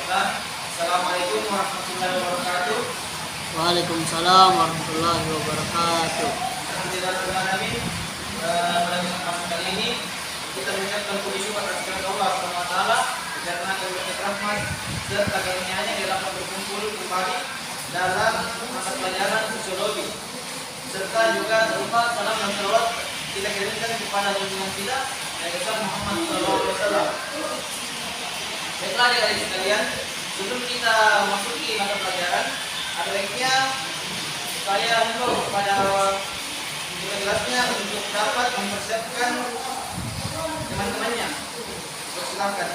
Bismillah. Assalamualaikum warahmatullahi wabarakatuh. Waalaikumsalam warahmatullahi wabarakatuh. Alhamdulillahirrahmanirrahim. Pada kesempatan kali ini kita mengucapkan puji syukur atas kehadirat Allah Subhanahu wa taala karena berkat rahmat serta karunia-Nya dapat berkumpul kembali dalam mata pelajaran sosiologi. Serta juga berupa salam dan salawat kita kirimkan kepada junjungan kita Nabi Muhammad SAW. Baiklah adik-adik sekalian, sebelum kita masuki mata pelajaran, ada baiknya saya himbau kepada kelasnya untuk dapat mempersiapkan teman-temannya. Silakan.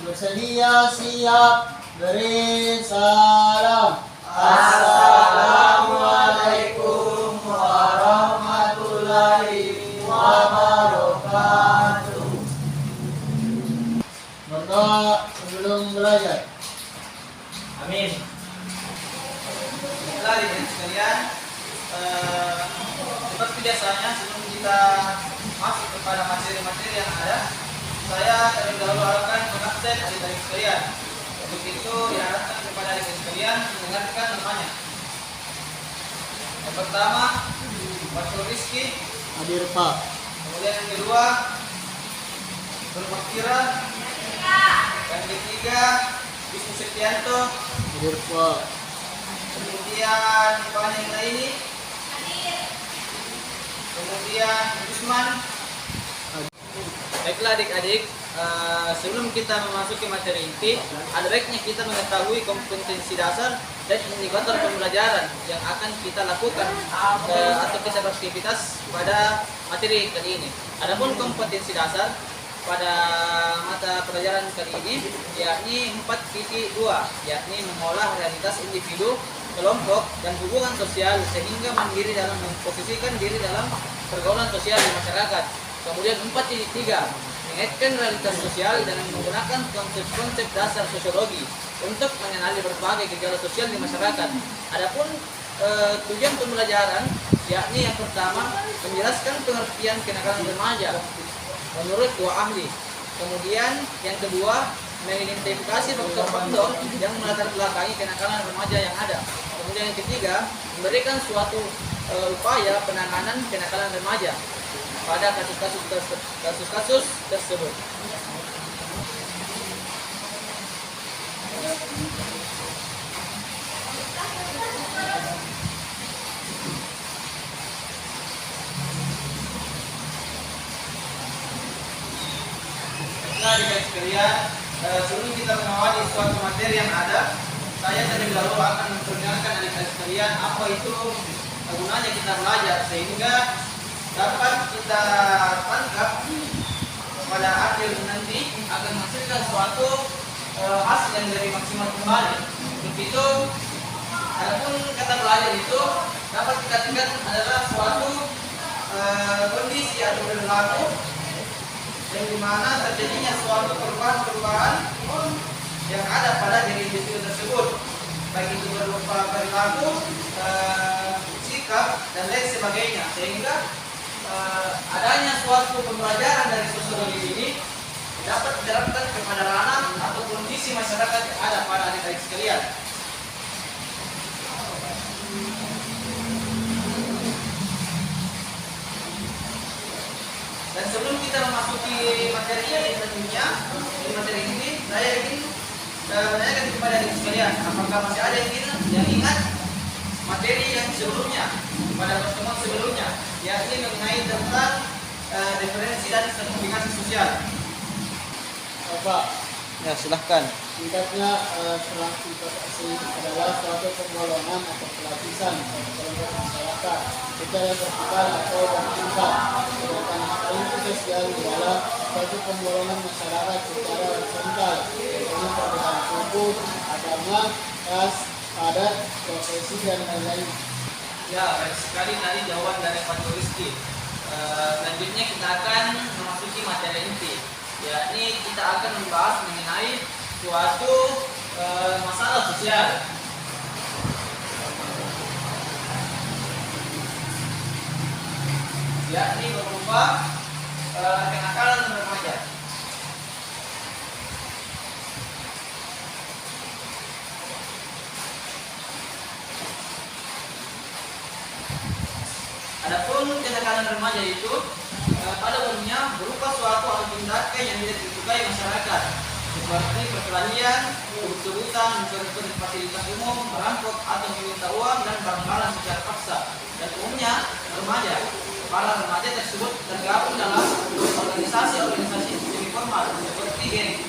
Bersedia siap beri salam. Assalamualaikum warahmatullahi wabarakatuh. Berdoa sebelum belajar. Amin. Baiklah adik-adik sekalian, seperti biasanya sebelum kita masuk kepada materi-materi yang ada, saya terlebih dahulu akan mengabsen adik-adik sekalian. Untuk itu diharapkan kepada adik-adik sekalian mendengarkan namanya. Yang pertama, Fathul Rizki. Hadir Pak. Kemudian yang kedua, Bermakira. Yang ketiga, Wisnu Setianto. Hadir Pak. Kemudian Pak yang lain, kemudian Usman. Baiklah adik-adik, sebelum kita memasuki materi inti, ada baiknya kita mengetahui kompetensi dasar dan indikator pembelajaran yang akan kita lakukan atau kita beraktivitas pada materi kali ini. Adapun kompetensi dasar pada mata pelajaran kali ini yakni 4.2, yakni mengolah realitas individu, kelompok, dan hubungan sosial sehingga mandiri dalam memposisikan diri dalam pergaulan sosial di masyarakat. Kemudian 4.3, mengaitkan realitas sosial dengan menggunakan konsep-konsep dasar sosiologi untuk mengenali berbagai gejala sosial di masyarakat. Adapun tujuan pembelajaran yakni yang pertama menjelaskan pengertian kenakalan remaja menurut dua ahli. Kemudian yang kedua mengidentifikasi faktor-faktor yang melatar belakangi kenakalan remaja yang ada. Kemudian yang ketiga memberikan suatu upaya penanganan kenakalan remaja pada kasus-kasus tersebut. Nah, adik-adik sekalian, sebelum kita mengawali suatu materi yang ada, saya terlebih dahulu akan memperkenalkan adik-adik sekalian apa itu gunanya kita belajar sehingga dapat kita tangkap pada akhir nanti akan menghasilkan suatu hasil yang lebih maksimal kembali. Untuk itu, adapun kata belajar itu dapat kita tingkat adalah suatu kondisi atau perilaku yang dimana terjadinya suatu perubahan-perubahan yang ada pada diri individu tersebut, baik itu berupa perilaku, sikap, dan lain sebagainya, sehingga adanya suatu pembelajaran dari sosiologi ini dapat diterapkan kepada ranah atau kondisi masyarakat yang ada pada adik-adik sekalian. Dan sebelum kita memasuki materi ini tentunya, di materi ini saya ingin menanyakan kepada adik sekalian, apakah masih ada yang ingat materi yang sebelumnya pada pertemuan sebelumnya, yakni mengenai tentang referensi dan sertifikasi sosial. Pak, Ya, silahkan. singkatnya sertifikasi adalah suatu penggolongan atau pelapisan kelompok masyarakat secara vertikal atau horizontal. Sedangkan referensi sosial adalah suatu penggolongan masyarakat secara horizontal dengan perbedaan suku, agama, ras, adat, profesi, dan lain-lain. Ya, baik sekali tadi jawaban dari Pak Rizky. Selanjutnya kita akan memasuki materi inti, yakni kita akan membahas mengenai suatu masalah sosial. Yakni berupa kenakalan remaja. kenakalan remaja itu pada umumnya berupa suatu atau tindakan yang tidak disukai masyarakat, seperti perkelahian, kebut-kebutan, mencuri fasilitas umum, merampok atau meminta uang dan barang-barang secara paksa. Dan umumnya para remaja tersebut tergabung dalam organisasi-organisasi semi formal seperti geng.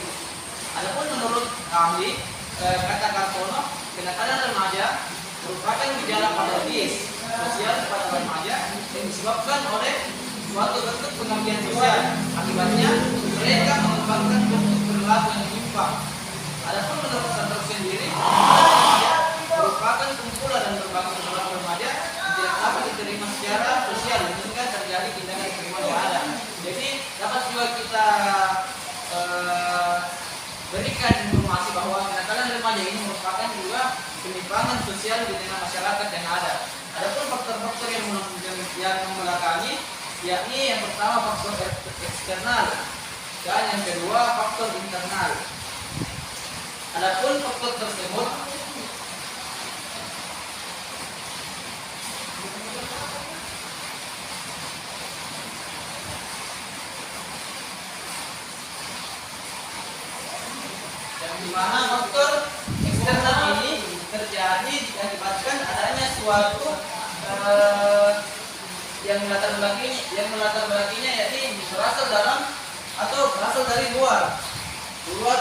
Adapun menurut ahli kata Kartono, kenakalan remaja merupakan gejala patologis sosial pada remaja yang disebabkan oleh suatu bentuk pengabdian sosial. Akibatnya mereka mengembangkan bentuk perilaku yang menyimpang. Adapun menurut Santos sendiri, remaja merupakan kumpulan dan berbagai perilaku remaja yang tidak dapat diterima secara sosial hingga terjadi tindakan kriminal yang ada. Jadi dapat juga kita berikan informasi bahwa kenakalan remaja ini merupakan juga penyimpangan sosial di tengah masyarakat yang ada. Adapun faktor-faktor yang membelakangi, yakni yang pertama faktor eksternal dan yang kedua faktor internal. Adapun faktor tersebut di mana faktor eksternal ini terjadi diakibatkan adanya suatu yang melatar belakanginya yakni berasal dari luar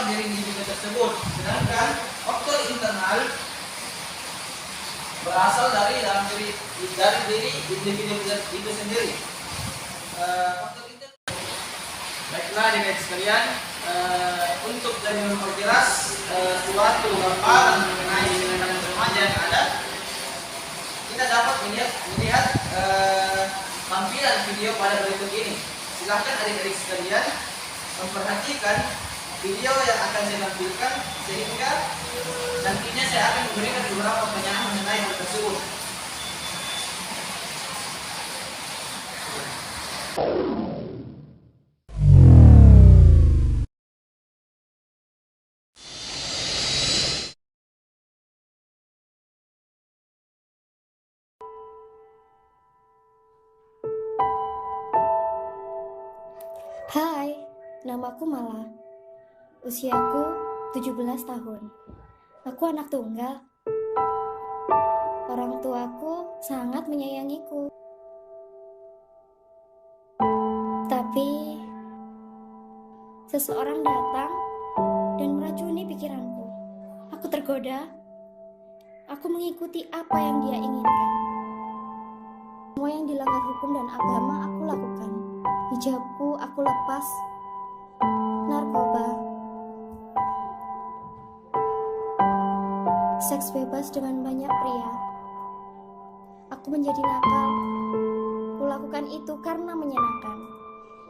dari individu tersebut. Sedangkan faktor internal berasal dari diri individu itu sendiri. Faktor internal. Baiklah adik-adik sekalian, untuk dari memperjelas suatu gambaran mengenai kenakalan remaja yang ada, kita dapat melihat tampilan video pada berikut ini. Silahkan adik-adik sekalian memperhatikan video yang akan saya tampilkan, sehingga nantinya saya akan memberikan beberapa pertanyaan mengenai hal tersebut. Hai, namaku Mala. Usiaku 17 tahun. Aku anak tunggal. Orang tuaku sangat menyayangiku. Tapi seseorang datang dan meracuni pikiranku. Aku tergoda. Aku mengikuti apa yang dia inginkan. Semua yang dilanggar hukum dan agama aku lakukan. Hijabku aku lepas. Narkoba, seks bebas dengan banyak pria. Aku menjadi nakal. Kulakukan itu karena menyenangkan.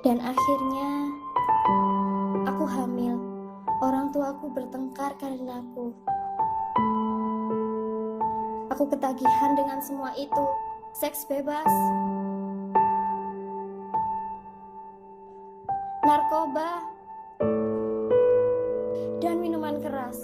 Dan akhirnya aku hamil. Orang tuaku bertengkar karena aku. Aku ketagihan dengan semua itu. Seks bebas, narkoba, dan minuman keras.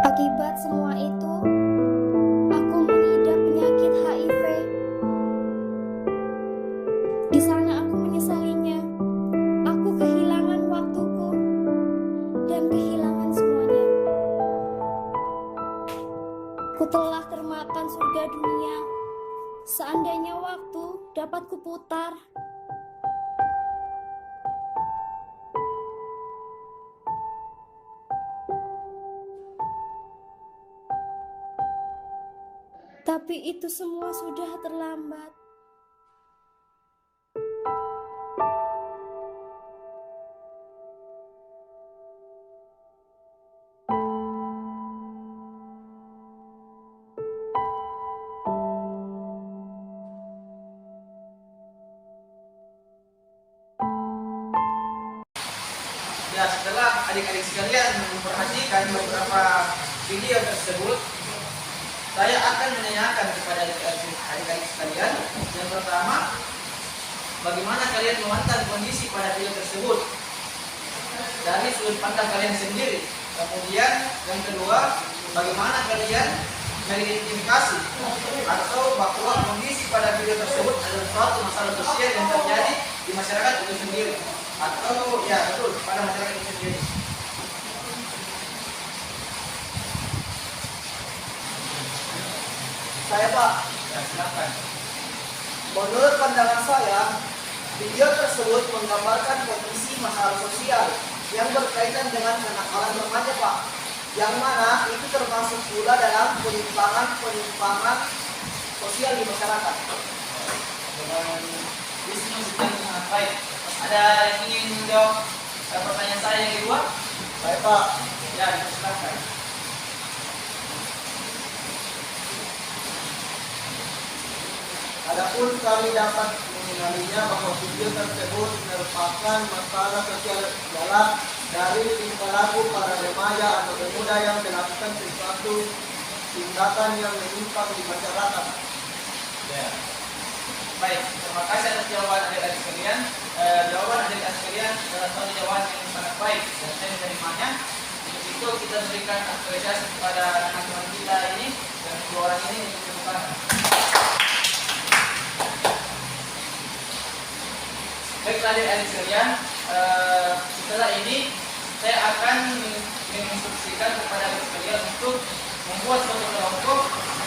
Akibat semua itu, aku mengidap penyakit HIV. Di sana aku menyesalinya. Aku kehilangan waktuku dan kehilangan semuanya. Ku telah termakan surga dunia. Seandainya waktu dapat kuputar, tapi itu semua sudah terlambat. Ya, setelah adik-adik sekalian memperhatikan beberapa video tersebut, saya akan menanyakan kepada adik-adik sekalian. Yang pertama, bagaimana kalian memandang kondisi pada video tersebut dari sudut pandang kalian sendiri. Kemudian yang kedua, bagaimana kalian mengidentifikasi atau bahwa kondisi pada video tersebut adalah suatu masalah sosial yang terjadi di masyarakat itu sendiri, atau ya betul pada masyarakat itu sendiri. Saya Pak, Ya, silakan. menurut pandangan saya, video tersebut menggambarkan kondisi masalah sosial yang berkaitan dengan kenakalan remaja Pak, yang mana itu termasuk pula dalam penyimpangan sosial di masyarakat. Dengan Wisnu sedang sangat baik. Ada yang ingin menjawab pertanyaan saya yang kedua? Baik Pak, Ya, silakan. adapun kami dapat mengenalinya bahwa video tersebut merupakan masalah sosial galak dari tingkah laku para remaja atau pemuda yang melakukan sesuatu tindakan yang menyimpang di masyarakat. Ya. Baik, terima kasih atas jawaban adik-adik sekalian. Jawaban adik-adik sekalian adalah satu jawaban yang sangat baik dan saya menerimanya. Untuk itu kita berikan apresiasi kepada teman-teman kita ini dan dua orang ini untuk kebutuhan. Baiklah adik-adik sekalian, setelah ini saya akan menginstruksikan kepada adik sekalian untuk membuat suatu kelompok,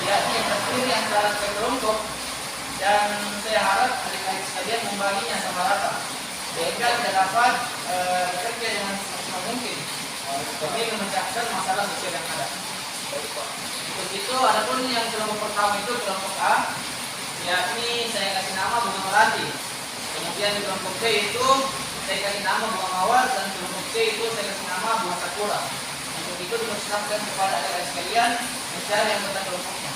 yakni terdiri antara tiga kelompok, dan saya harap adik-adik sekalian membaginya sama rata sehingga kita dapat bekerja dengan semaksimal mungkin demi memecahkan masalah sosial yang ada. Untuk itu, adapun yang kelompok pertama itu kelompok A, yakni saya kasih nama bunga melati. Kemudian di kelompok B itu saya kasih nama bunga mawar, dan kelompok C itu saya kasih nama bunga sakura. Untuk itu dipersilakan kepada adik-adik sekalian mencari anggota kelompoknya.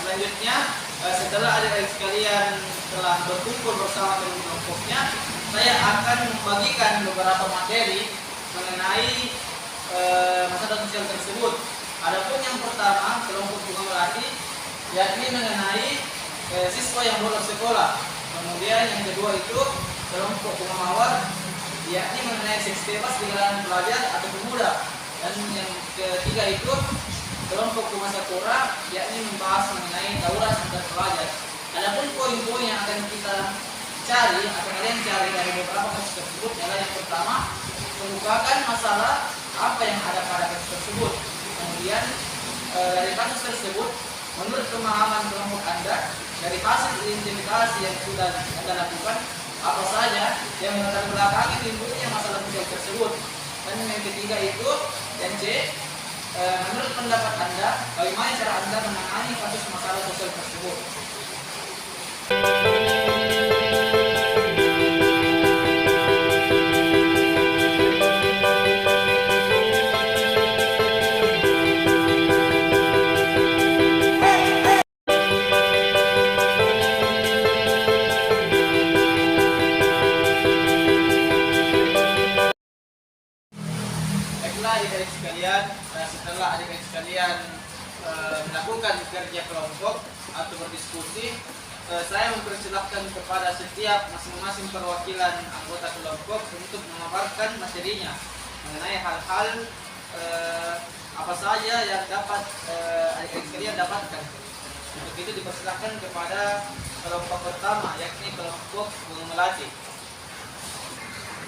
Selanjutnya, setelah adik-adik sekalian telah berkumpul bersama dengan kelompoknya, saya akan membagikan beberapa materi mengenai masalah sosial tersebut. Adapun yang pertama, kelompok bunga melati, yakni mengenai siswa yang bolos sekolah. Kemudian yang kedua itu kelompok bunga mawar, yakni mengenai seks bebas di kalangan pelajar atau pemuda. Dan yang ketiga itu kelompok bunga sakura, yakni membahas mengenai tawuran antar pelajar. Adapun poin-poin yang akan kita cari atau kalian cari dari beberapa kasus tersebut adalah yang pertama, mengukakan masalah apa yang ada pada kasus tersebut. Kemudian dari kasus tersebut, menurut pemahaman kelompok Anda, dari hasil identifikasi yang sudah Anda lakukan, apa saja yang melatar belakangi timbulnya masalah sosial tersebut. Dan yang ketiga itu, dan C, menurut pendapat Anda, bagaimana cara Anda menangani kasus masalah sosial tersebut? Baiklah adik-adik sekalian, setelah adik-adik sekalian melakukan kerja kelompok atau berdiskusi, saya mempersilahkan kepada setiap masing-masing perwakilan anggota kelompok untuk memaparkan materinya mengenai hal-hal apa saja yang dapat adik-adik sekalian dapatkan. Untuk itu dipersilahkan kepada kelompok pertama, yakni kelompok bunga melati.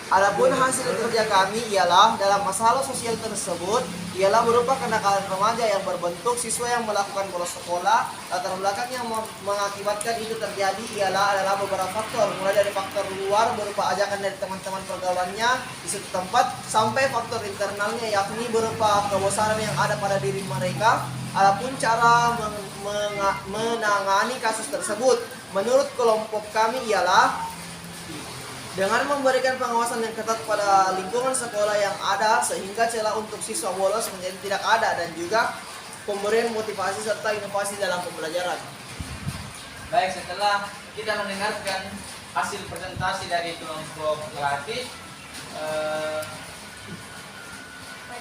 Adapun hasil kerja kami ialah dalam masalah sosial tersebut ialah berupa kenakalan remaja yang berbentuk siswa yang melakukan bolos sekolah. Latar belakang yang mengakibatkan itu terjadi adalah beberapa faktor, mulai dari faktor luar berupa ajakan dari teman-teman pergaulannya di suatu tempat sampai faktor internalnya yakni berupa kebosanan yang ada pada diri mereka. Adapun cara menangani kasus tersebut menurut kelompok kami ialah dengan memberikan pengawasan yang ketat pada lingkungan sekolah yang ada sehingga celah untuk siswa bolos menjadi tidak ada, dan juga pemberian motivasi serta inovasi dalam pembelajaran. Baik, setelah kita mendengarkan hasil presentasi dari kelompok melati,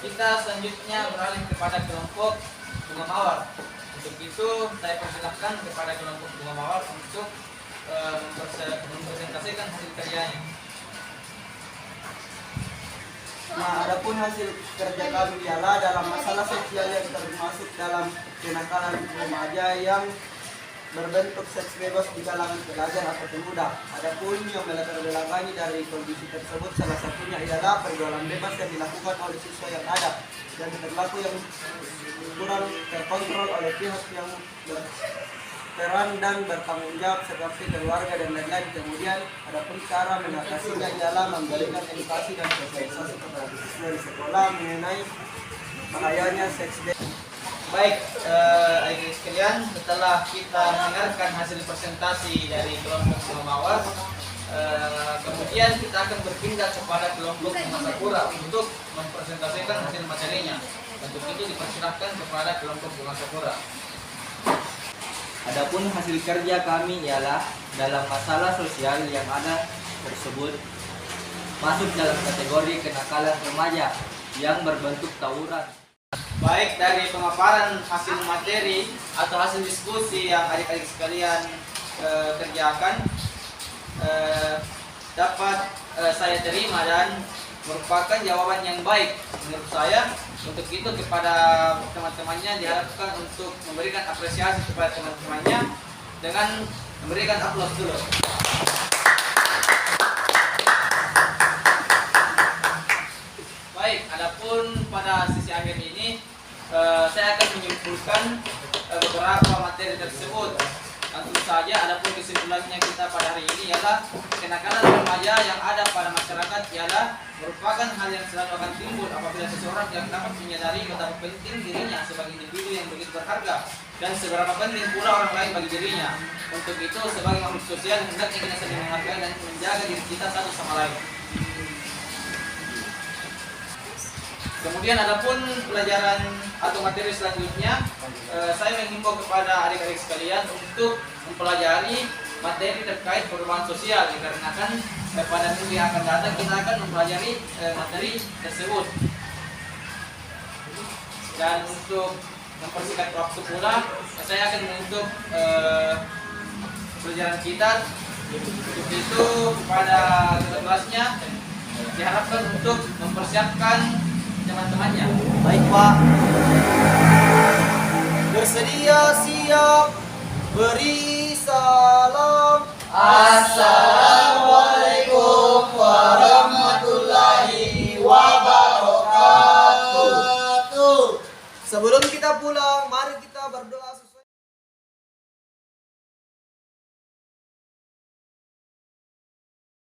kita selanjutnya beralih kepada kelompok bunga mawar. Untuk itu saya persilahkan kepada kelompok bunga mawar untuk mempresentasikan hasil karyanya. Nah, adapun hasil kerja kami ialah dalam masalah sosial yang termasuk dalam kenakalan remaja yang berbentuk seks bebas di kalangan pelajar atau pemuda. Adapun yang melatar belakangi dari kondisi tersebut salah satunya ialah pergaulan bebas yang dilakukan oleh siswa yang ada dan perilaku yang kurang terkontrol oleh pihak yang berperan dan bertanggung jawab seperti keluarga dan lain-lain. Kemudian adapun cara mengatasinya ialah memberikan edukasi dan sosialisasi kepada siswa di sekolah mengenai bahayanya seks bebas. Baik, adik sekalian, setelah kita mendengarkan hasil presentasi dari kelompok bunga mawar, kemudian kita akan berpindah kepada kelompok bunga sakura untuk mempresentasikan hasil materinya. Untuk itu dipersilahkan kepada kelompok bunga sakura. Adapun hasil kerja kami ialah dalam masalah sosial yang ada tersebut masuk dalam kategori kenakalan remaja yang berbentuk tawuran. Baik, dari pemaparan hasil materi atau hasil diskusi yang adik-adik sekalian kerjakan dapat saya terima dan merupakan jawaban yang baik menurut saya. Untuk itu kepada teman-temannya diharapkan untuk memberikan apresiasi kepada teman-temannya dengan memberikan aplaus dulu. Baik, adapun pada sisi akhir ini saya akan menyimpulkan beberapa materi tersebut. Tentu saja adapun kesimpulannya kita pada hari ini ialah kenakalan remaja yang ada pada masyarakat ialah merupakan hal yang selalu akan timbul apabila seseorang yang dapat menyadari betapa penting dirinya sebagai individu yang begitu berharga dan seberapa penting pula orang lain bagi dirinya. Untuk itu sebagai makhluk sosial hendaknya kita saling menghargai dan menjaga diri kita satu sama lain. Kemudian adapun pelajaran atau materi selanjutnya, saya menghimbau kepada adik-adik sekalian untuk mempelajari materi terkait perubahan sosial, dikarenakan pada minggu yang akan datang kita akan mempelajari materi tersebut. Dan untuk mempersingkat waktu pula, saya akan menutup pelajaran kita. Untuk itu kepada kelasnya diharapkan untuk mempersiapkan teman-temannya. Baik Pak. Bersedia siap beri salam. Assalamualaikum warahmatullahi wabarakatuh. Sebelum kita pulang, mari